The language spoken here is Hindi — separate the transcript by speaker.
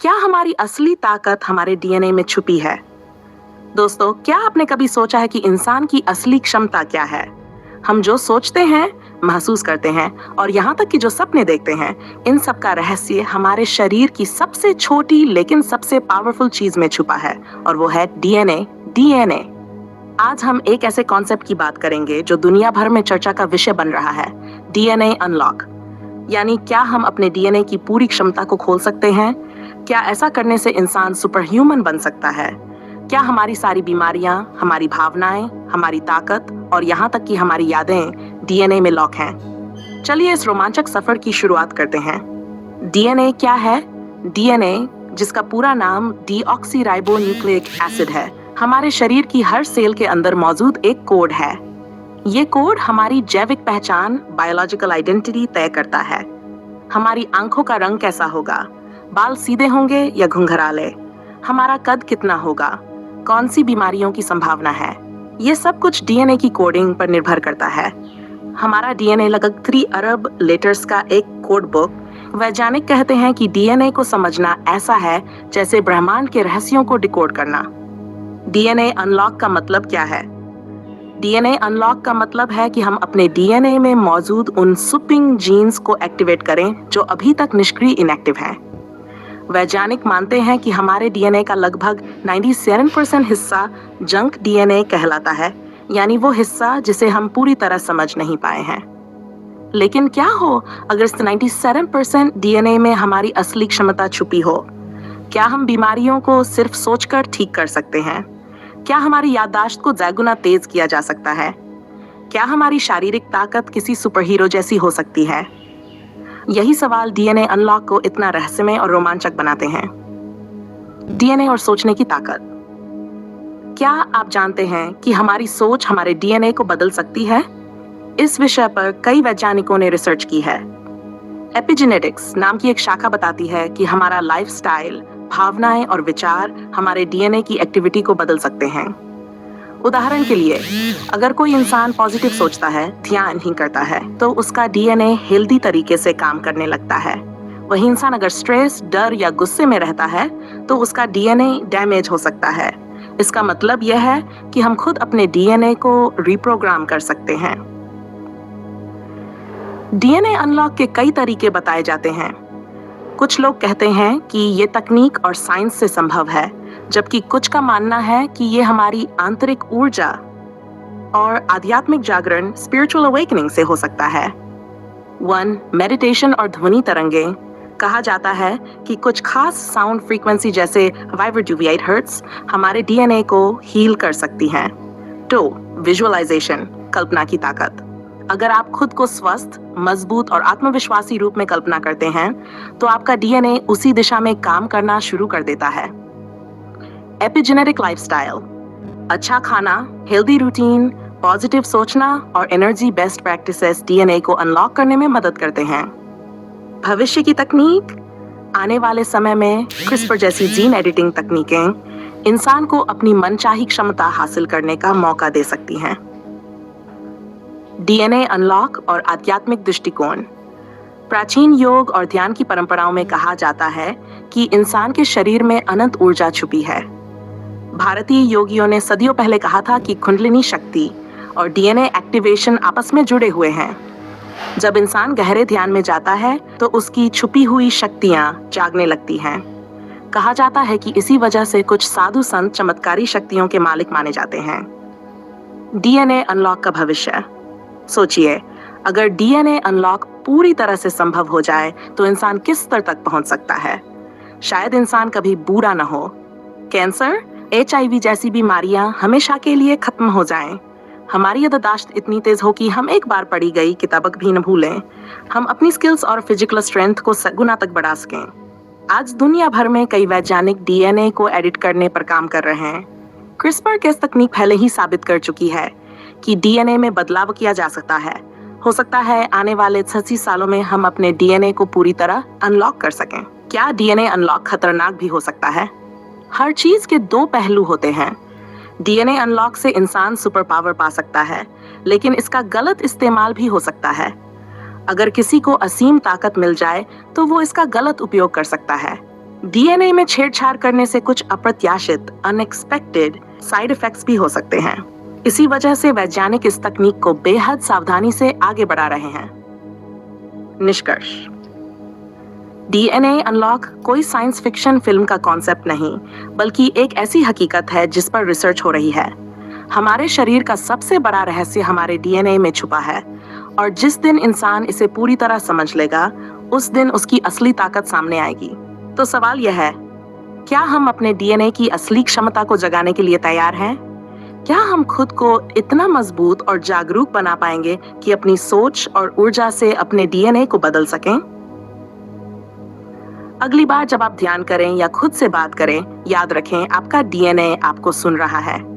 Speaker 1: क्या हमारी असली ताकत हमारे डीएनए में छुपी है? दोस्तों, क्या आपने कभी सोचा है कि इंसान की असली क्षमता क्या है? हम जो सोचते हैं, महसूस करते हैं और यहाँ तक कि जो सपने देखते हैं, इन सब का रहस्य हमारे शरीर की सबसे छोटी लेकिन सबसे पावरफुल चीज में छुपा है और वो है डीएनए। डीएनए। आज हम एक ऐसे कॉन्सेप्ट की बात करेंगे जो दुनिया भर में चर्चा का विषय बन रहा है, डीएनए अनलॉक। यानी क्या हम अपने डीएनए की पूरी क्षमता को खोल सकते हैं? क्या ऐसा करने से इंसान सुपर ह्यूमन बन सकता है? क्या हमारी सारी बीमारियां, हमारी भावनाएं, हमारी ताकत और यहाँ तक कि हमारी यादें डीएनए में लॉक हैं? चलिए इस रोमांचक सफर की शुरुआत करते हैं। डीएनए क्या है? डीएनए, जिसका पूरा नाम डीऑक्सीराइबोन्यूक्लिक एसिड है, हमारे शरीर की हर सेल के अंदर मौजूद एक कोड है। ये कोड हमारी जैविक पहचान, बायोलॉजिकल आइडेंटिटी तय करता है। हमारी आंखों का रंग कैसा होगा, बाल सीधे होंगे या घुंघराले, हमारा कद कितना होगा, कौन सी बीमारियों की संभावना है, ये सब कुछ डीएनए की कोडिंग पर निर्भर करता है। हमारा डीएनए लगभग 3 अरब लेटर्स का एक कोड बुक। वैज्ञानिक कहते हैं कि डीएनए को समझना ऐसा है जैसे ब्रह्मांड के रहस्यों को डिकोड करना। डीएनए अनलॉक का मतलब क्या है? डीएनए अनलॉक का मतलब है कि हम अपने डीएनए में मौजूद उन सुपिंग जीन्स को एक्टिवेट करें जो अभी तक निष्क्रिय इनएक्टिव हैं। वैज्ञानिक मानते हैं कि हमारे डीएनए का लगभग 97% हिस्सा जंक डीएनए कहलाता है, यानी वो हिस्सा जिसे हम पूरी तरह समझ नहीं पाए हैं। लेकिन क्या हो अगर इस 97% डीएनए में हमारी असली क्षमता छुपी हो? क्या हम बीमारियों को सिर्फ सोचकर ठीक कर सकते हैं? क्या हमारी याददाश्त को ज़ैगुना तेज किया जा सकता है? क्या हमारी शारीरिक ताकत किसी सुपरहीरो जैसी हो सकती है? यही सवाल डीएनए अनलॉक को इतना रहस्यमय और रोमांचक बनाते हैं। डीएनए और सोचने की ताकत। क्या आप जानते हैं कि हमारी सोच हमारे डीएनए को बदल सकती है? इस विषय पर कई वैज्ञानिकों ने रिसर्च की है। एपिजेनेटिक्स नाम की एक शाखा बताती है कि हमारा लाइफस्टाइल, भावनाएं और विचार हमारे डीएनए की एक्टिविटी को बदल सकते हैं। उदाहरण के लिए, अगर कोई इंसान पॉजिटिव सोचता है, ध्यान ही करता है, तो उसका डीएनए हेल्दी तरीके से काम करने लगता है। वही इंसान अगर स्ट्रेस, डर या गुस्से में रहता है, तो उसका डीएनए डैमेज हो सकता है। इसका मतलब यह है कि हम खुद अपने डीएनए को रिप्रोग्राम कर सकते हैं। डीएनए अनलॉक के कई तरीके बताए जाते हैं। कुछ लोग कहते हैं कि ये तकनीक और साइंस से संभव है, जबकि कुछ का मानना है कि ये हमारी आंतरिक ऊर्जा और आध्यात्मिक जागरण, स्पिरिचुअल अवेकनिंग से हो सकता है। 1. मेडिटेशन और ध्वनि तरंगे। कहा जाता है कि कुछ खास साउंड फ्रीक्वेंसी जैसे वाइब्रेटिव हर्ट्ज हमारे डीएनए को हील कर सकती हैं। 2. विजुअलाइजेशन, कल्पना की ताकत। अगर आप खुद को स्वस्थ, मजबूत और आत्मविश्वासी रूप में कल्पना करते हैं, तो आपका डीएनए उसी दिशा में काम करना शुरू कर देता है। एपिजेनेटिक लाइफस्टाइल, अच्छा खाना, हेल्दी रूटीन, पॉजिटिव सोचना और एनर्जी बेस्ड प्रैक्टिसेस डीएनए को अनलॉक करने में मदद करते हैं। भविष्य की तकनीक। आने वाले समय में क्रिस्पर जैसी जीन एडिटिंग तकनीकें इंसान को अपनी मनचाही क्षमता हासिल करने का मौका दे सकती हैं। डीएनए अनलॉक और आध्यात्मिक दृष्टिकोण। प्राचीन योग और ध्यान की परंपराओं में कहा जाता है कि इंसान के शरीर में अनंत ऊर्जा छुपी है। भारतीय योगियों ने सदियों पहले कहा था कि कुंडलिनी शक्ति और डीएनए एक्टिवेशन आपस में जुड़े हुए हैं। जब इंसान गहरे ध्यान में जाता है, तो उसकी छुपी हुई शक्तियां जागने लगती हैं। कहा जाता है कि इसी वजह से कुछ साधु संत चमत्कारी शक्तियों के मालिक माने जाते हैं। डीएनए अनलॉक का भविष्य। सोचिए, अगर डीएनए अनलॉक पूरी तरह से संभव हो जाए, तो इंसान किस स्तर तक पहुंच सकता है? शायद इंसान कभी बूढ़ा न हो, कैंसर, एचआईवी जैसी बीमारियां हमेशा के लिए खत्म हो जाएं। हमारी याददाश्त इतनी तेज हो कि हम एक बार पढ़ी गई किताबक भी न भूलें। हम अपनी स्किल्स और फिजिकल स्ट्रेंथ को गुना तक बढ़ा सकें। आज दुनिया भर में कई वैज्ञानिक डीएनए को एडिट करने पर काम कर रहे हैं। क्रिस्पर केस तकनीक पहले ही साबित कर चुकी है कि डीएनए में बदलाव किया जा सकता है। हो सकता है आने वाले 80 सालों में हम अपने डीएनए को पूरी तरह अनलॉक कर सकें। क्या डीएनए अनलॉक खतरनाक भी हो सकता है? हर चीज के 2 पहलू होते हैं। डीएनए अनलॉक से इंसान सुपर पावर पा सकता है, लेकिन इसका गलत इस्तेमाल भी हो सकता है। अगर किसी को असीम ताकत मिल जाए, तो वो इसका गलत उपयोग कर सकता है। डीएनए में छेड़छाड़ करने से कुछ अप्रत्याशित अनएक्सपेक्टेड साइड इफेक्ट्स भी हो सकते हैं। इसी वजह से वैज्ञानिक इस तकनीक को बेहद सावधानी से आगे बढ़ा रहे हैं। निष्कर्ष, डीएनए अनलॉक कोई साइंस फिक्शन फिल्म का कॉन्सेप्ट नहीं, बल्कि एक ऐसी हकीकत है जिस पर रिसर्च हो रही है। हमारे शरीर का सबसे बड़ा रहस्य हमारे डीएनए में छुपा है, और जिस दिन इंसान इसे पूरी तरह समझ लेगा, उस दिन उसकी असली ताकत सामने आएगी। तो सवाल यह है, क्या हम अपने डीएनए की असली क्षमता को जगाने के लिए तैयार हैं? क्या हम खुद को इतना मजबूत और जागरूक बना पाएंगे कि अपनी सोच और ऊर्जा से अपने डीएनए को बदल सकें? अगली बार जब आप ध्यान करें या खुद से बात करें, याद रखें आपका डीएनए आपको सुन रहा है।